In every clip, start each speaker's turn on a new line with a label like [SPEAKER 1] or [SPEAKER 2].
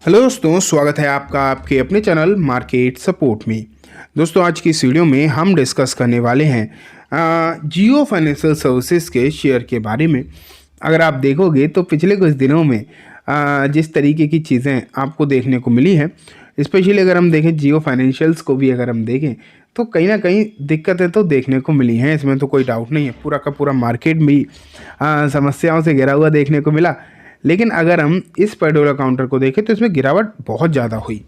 [SPEAKER 1] Hello दोस्तों, स्वागत है आपका आपके अपने चैनल मार्केट सपोर्ट में। दोस्तों, आज की इस वीडियो में हम डिस्कस करने वाले हैं जियो फाइनेंशियल सर्विसेज के शेयर के बारे में। अगर आप देखोगे तो पिछले कुछ दिनों में जिस तरीके की चीज़ें आपको देखने को मिली हैं, स्पेशली अगर हम देखें जियो फाइनेंशियल्स को भी अगर हम देखें तो कहीं ना कहीं दिक्कतें तो देखने को मिली हैं, इसमें तो कोई डाउट नहीं है। पूरा का पूरा मार्केट भी समस्याओं से घिरा हुआ देखने को मिला। लेकिन अगर हम इस पर्टिकुलर काउंटर को देखें तो इसमें गिरावट बहुत ज़्यादा हुई।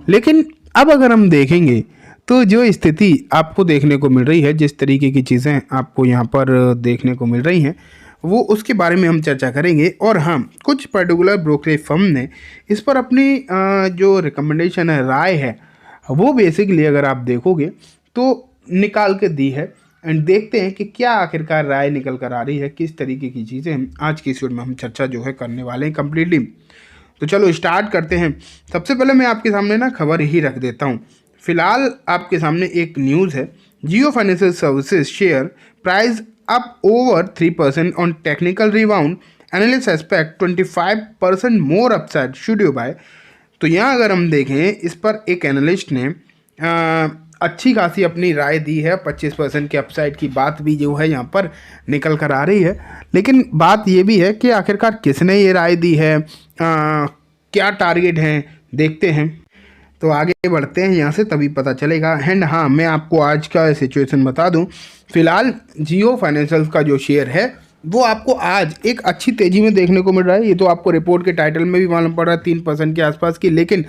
[SPEAKER 1] लेकिन अब अगर हम देखेंगे तो जो स्थिति आपको देखने को मिल रही है, जिस तरीके की चीज़ें आपको यहाँ पर देखने को मिल रही हैं, वो उसके बारे में हम चर्चा करेंगे। और हाँ, कुछ पर्टिकुलर ब्रोकरेज फर्म ने इस पर अपनी जो रिकमेंडेशन है, राय है, वो बेसिकली अगर आप देखोगे तो निकाल के दी है। एंड देखते हैं कि क्या आखिरकार राय निकल कर आ रही है, किस तरीके की चीज़ें हम आज की इस वीडियो में हम चर्चा जो है करने वाले हैं कम्प्लीटली। तो चलो स्टार्ट करते हैं। सबसे पहले मैं आपके सामने ना खबर ही रख देता हूँ। फिलहाल आपके सामने एक न्यूज़ है, Jio financial services share price up over 3% on technical rebound, analyst expect 25% more upside should you buy. तो यहाँ अगर हम देखें, इस पर एक एनालिस्ट ने अच्छी खासी अपनी राय दी है। 25% के अपसाइड की बात भी जो है यहाँ पर निकल कर आ रही है। लेकिन बात ये भी है कि आखिरकार किसने ये राय दी है, क्या टारगेट हैं, देखते हैं। तो आगे बढ़ते हैं यहाँ से, तभी पता चलेगा। एंड हाँ, मैं आपको आज का सिचुएशन बता दूँ। फिलहाल जियो फाइनेंशियल का जो शेयर है वो आपको आज एक अच्छी तेज़ी में देखने को मिल रहा है। ये तो आपको रिपोर्ट के टाइटल में भी मालूम पड़ रहा है 3% के आसपास की। लेकिन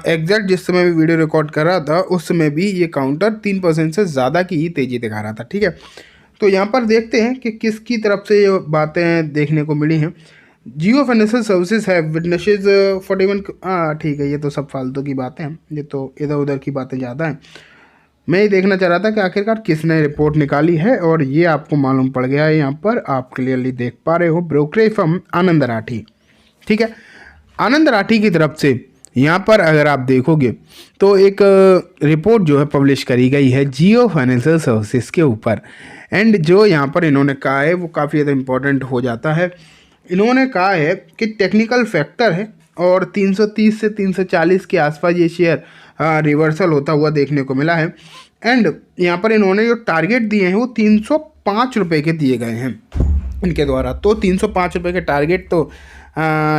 [SPEAKER 1] एग्जैक्ट जिस समय भी वीडियो रिकॉर्ड कर रहा था उस समय भी ये काउंटर 3% से ज़्यादा की ही तेज़ी दिखा रहा था। ठीक है, तो यहाँ पर देखते हैं कि किसकी तरफ से ये बातें देखने को मिली हैं। जियो फाइनेंशियल सर्विसेज है विटनेसेस 41। ठीक है, ये तो सब फालतू की बातें हैं, ये तो इधर उधर की बातें ज़्यादा हैं। मैं ये देखना चाह रहा था कि आखिरकार किसने रिपोर्ट निकाली है, और ये आपको मालूम पड़ गया है। यहाँ पर आप क्लियरली देख पा रहे हो, ब्रोकरेज फर्म आनंद राठी। ठीक है, आनंद राठी की तरफ से यहाँ पर अगर आप देखोगे तो एक रिपोर्ट जो है पब्लिश करी गई है जियो फाइनेंशियल सर्विसेज के ऊपर। एंड जो यहाँ पर इन्होंने कहा है वो काफ़ी ज़्यादा इम्पोर्टेंट हो जाता है। इन्होंने कहा है कि टेक्निकल फैक्टर है और 330 से 340 के आसपास ये शेयर रिवर्सल होता हुआ देखने को मिला है। एंड यहाँ पर इन्होंने जो टारगेट दिए हैं वो 305 रुपये के दिए गए हैं इनके द्वारा। तो 305 रुपये के टारगेट तो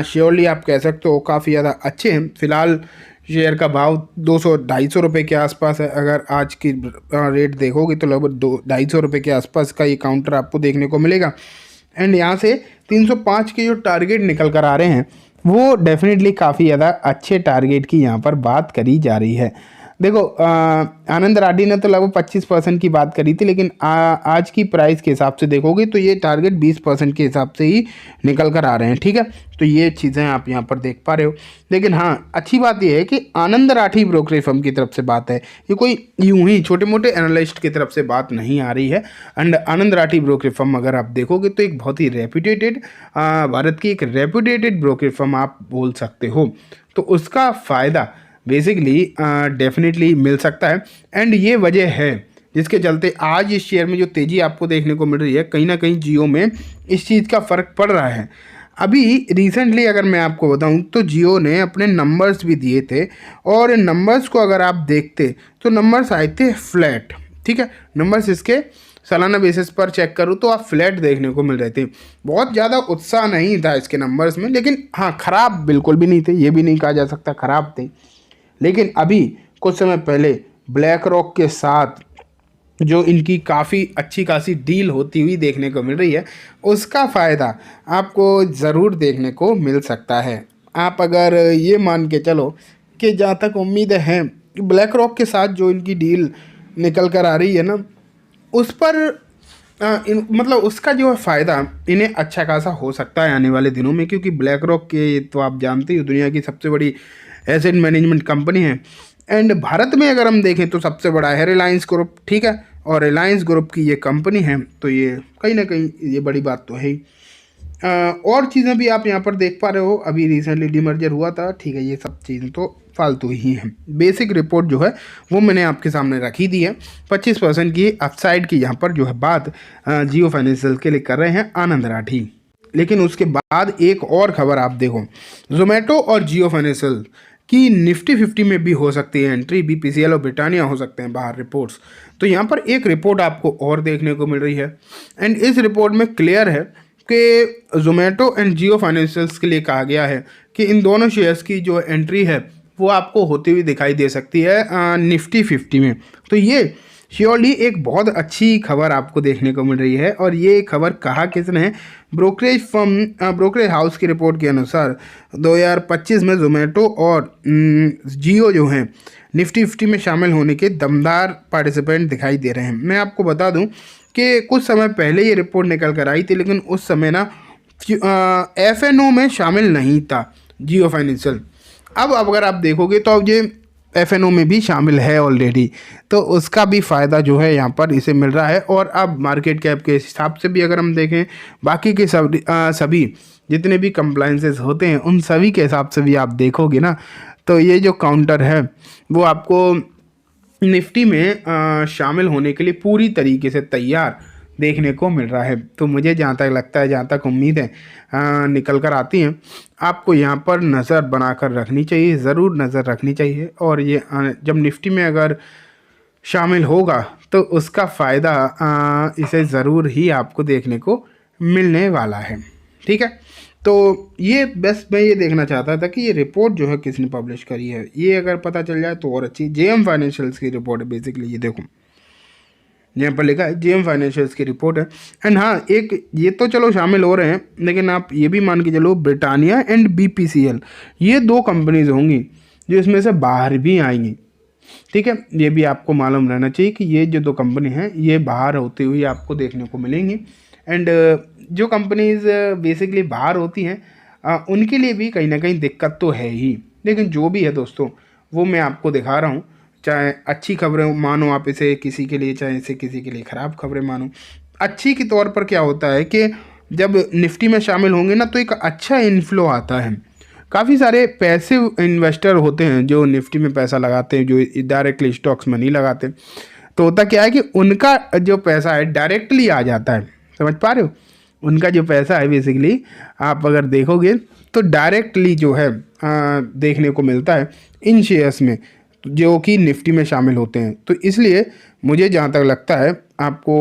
[SPEAKER 1] श्योरली आप कह सकते हो काफ़ी ज़्यादा अच्छे हैं। फिलहाल शेयर का भाव 200-250 रुपये के आसपास है। अगर आज की रेट देखोगे तो लगभग 250 रुपये के आसपास का ये काउंटर आपको देखने को मिलेगा। एंड यहाँ से 305 के जो टारगेट निकल कर आ रहे हैं वो डेफिनेटली काफ़ी ज़्यादा अच्छे टारगेट की यहाँ पर बात करी जा रही है। देखो, आनंद राठी ने तो लगभग 25% की बात करी थी, लेकिन आज की प्राइस के हिसाब से देखोगे तो ये टारगेट 20% के हिसाब से ही निकल कर आ रहे हैं। ठीक है, तो ये चीज़ें आप यहाँ पर देख पा रहे हो। लेकिन हाँ, अच्छी बात यह है कि आनंद राठी ब्रोकरेज फर्म की तरफ से बात है, ये कोई यूं ही छोटे मोटे एनालिस्ट की तरफ से बात नहीं आ रही है। And Anand Rathi brokerage firm अगर आप देखोगे तो एक बहुत ही रेप्यूटेटेड, भारत की एक रेप्यूटेटेड ब्रोकरेज फर्म आप बोल सकते हो। तो उसका फ़ायदा बेसिकली डेफिनेटली मिल सकता है। एंड ये वजह है जिसके चलते आज इस शेयर में जो तेज़ी आपको देखने को मिल रही है, कहीं ना कहीं जियो में इस चीज़ का फ़र्क पड़ रहा है। अभी रिसेंटली अगर मैं आपको बताऊं तो जियो ने अपने नंबर्स भी दिए थे, और नंबर्स को अगर आप देखते तो नंबर्स आए थे फ्लैट। ठीक है, नंबर्स इसके सालाना बेसिस पर चेक करूँ तो आप फ्लैट देखने को मिल रहे थे। बहुत ज़्यादा उत्साह नहीं था इसके नंबर्स में, लेकिन हाँ, ख़राब बिल्कुल भी नहीं थे, ये भी नहीं कहा जा सकता ख़राब थे। लेकिन अभी कुछ समय पहले ब्लैक रॉक के साथ जो इनकी काफ़ी अच्छी खासी डील होती हुई देखने को मिल रही है, उसका फ़ायदा आपको ज़रूर देखने को मिल सकता है। आप अगर ये मान के चलो कि जहाँ तक उम्मीद है कि ब्लैक रॉक के साथ जो इनकी डील निकल कर आ रही है ना, उस पर मतलब उसका जो है फ़ायदा इन्हें अच्छा खासा हो सकता है आने वाले दिनों में। क्योंकि ब्लैक रॉक के तो आप जानते हो दुनिया की सबसे बड़ी एसेट मैनेजमेंट कंपनी है। एंड भारत में अगर हम देखें तो सबसे बड़ा है रिलायंस ग्रुप। ठीक है, और रिलायंस ग्रुप की ये कंपनी है, तो ये कहीं ना कहीं ये बड़ी बात तो है ही। और चीज़ें भी आप यहाँ पर देख पा रहे हो, अभी रिसेंटली डीमर्जर हुआ था। ठीक है, ये सब चीज़ें तो फालतू ही हैं। बेसिक रिपोर्ट जो है वो मैंने आपके सामने रखी दी है। 25% की अपसाइड की यहाँ पर जो है बात जियो फाइनेंशियल के लिए कर रहे हैं आनंद राठी। लेकिन उसके बाद एक और खबर आप देखो, जोमेटो और जियो फाइनेंशियल की निफ्टी 50 में भी हो सकती है एंट्री, बीपीसीएल और ब्रिटानिया हो सकते हैं बाहर रिपोर्ट्स। तो यहाँ पर एक रिपोर्ट आपको और देखने को मिल रही है एंड इस रिपोर्ट में क्लियर है कि जोमेटो एंड जियो फाइनेंशियल्स के लिए कहा गया है कि इन दोनों शेयर्स की जो एंट्री है वो आपको होती हुई दिखाई दे सकती है निफ्टी 50 में। तो ये श्योरली एक बहुत अच्छी खबर आपको देखने को मिल रही है। और ये खबर कहा किसने है, ब्रोकरेज फर्म ब्रोकरेज हाउस की रिपोर्ट के अनुसार 2025 में जोमेटो और जियो जो हैं निफ्टी 50 में शामिल होने के दमदार पार्टिसिपेंट दिखाई दे रहे हैं। मैं आपको बता दूं कि कुछ समय पहले ये रिपोर्ट निकल कर आई थी, लेकिन उस समय ना एफएनओ में शामिल नहीं था जियो फाइनेंशियल। अब अगर आप देखोगे तो अब ये एफएनओ में भी शामिल है ऑलरेडी, तो उसका भी फ़ायदा जो है यहाँ पर इसे मिल रहा है। और अब मार्केट कैप के हिसाब से भी अगर हम देखें, बाकी के सभी जितने भी कंप्लाइंसेस होते हैं उन सभी के हिसाब से भी आप देखोगे ना, तो ये जो काउंटर है वो आपको निफ्टी में शामिल होने के लिए पूरी तरीके से तैयार देखने को मिल रहा है। तो मुझे जहाँ तक लगता है, जहाँ तक उम्मीद है निकल कर आती हैं, आपको यहाँ पर नज़र बनाकर रखनी चाहिए, ज़रूर नज़र रखनी चाहिए। और ये जब निफ्टी में अगर शामिल होगा तो उसका फ़ायदा इसे ज़रूर ही आपको देखने को मिलने वाला है। ठीक है, तो ये बस मैं ये देखना चाहता था कि ये रिपोर्ट जो है किसने पब्लिश करी है, ये अगर पता चल जाए तो और अच्छी। जेएम फाइनेंशियल्स की रिपोर्ट है बेसिकली, ये देखो यहाँ पर लिखा है जेएम फाइनेंशियल्स की रिपोर्ट है। एंड हाँ, एक ये तो चलो शामिल हो रहे हैं, लेकिन आप ये भी मान के चलो ब्रिटानिया एंड बीपीसीएल ये दो कंपनीज होंगी जो इसमें से बाहर भी आएंगी। ठीक है, ये भी आपको मालूम रहना चाहिए कि ये जो दो कंपनी हैं ये बाहर होती हुई आपको देखने को मिलेंगी। एंड जो कंपनीज बेसिकली बाहर होती हैं उनके लिए भी कहीं ना कहीं दिक्कत तो है ही, लेकिन जो भी है दोस्तों वो मैं आपको दिखा रहा हूँ। चाहे अच्छी खबरें मानो आप इसे किसी के लिए, चाहे इसे किसी के लिए ख़राब खबरें मानो। अच्छी के तौर पर क्या होता है कि जब निफ्टी में शामिल होंगे ना तो एक अच्छा इन्फ्लो आता है। काफ़ी सारे पैसे इन्वेस्टर होते हैं जो निफ्टी में पैसा लगाते हैं, जो डायरेक्टली स्टॉक्स में नहीं लगाते। तो होता क्या है कि उनका जो पैसा है डायरेक्टली आ जाता है, समझ पा रहे हो, उनका जो पैसा है बेसिकली आप अगर देखोगे तो डायरेक्टली जो है देखने को मिलता है इन शेयर्स में जो कि निफ्टी में शामिल होते हैं। तो इसलिए मुझे जहाँ तक लगता है आपको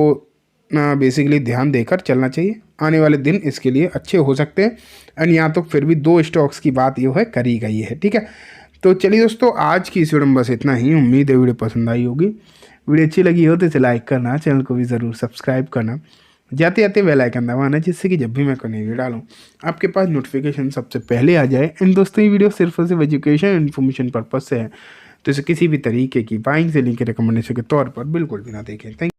[SPEAKER 1] बेसिकली ध्यान देकर चलना चाहिए। आने वाले दिन इसके लिए अच्छे हो सकते हैं। एंड यहाँ तो फिर भी दो स्टॉक्स की बात ये है करी गई है। ठीक है, तो चलिए दोस्तों, आज की इस वीडियो में बस इतना ही। उम्मीद है वीडियो पसंद आई होगी। वीडियो अच्छी लगी हो तो इसे लाइक करना, चैनल को भी ज़रूर सब्सक्राइब करना, जाते जाते बेल आइकन दबाना, जिससे कि जब भी मैं कोई नई वीडियो डालूँ आपके पास नोटिफिकेशन सबसे पहले आ जाए। एंड दोस्तों, ये वीडियो सिर्फ और सिर्फ एजुकेशन इन्फॉर्मेशन पर्पज से है, तो इसे किसी भी तरीके की बाइंग सेलिंग के रिकमेंडेशन के तौर पर बिल्कुल भी ना देखें। थैंक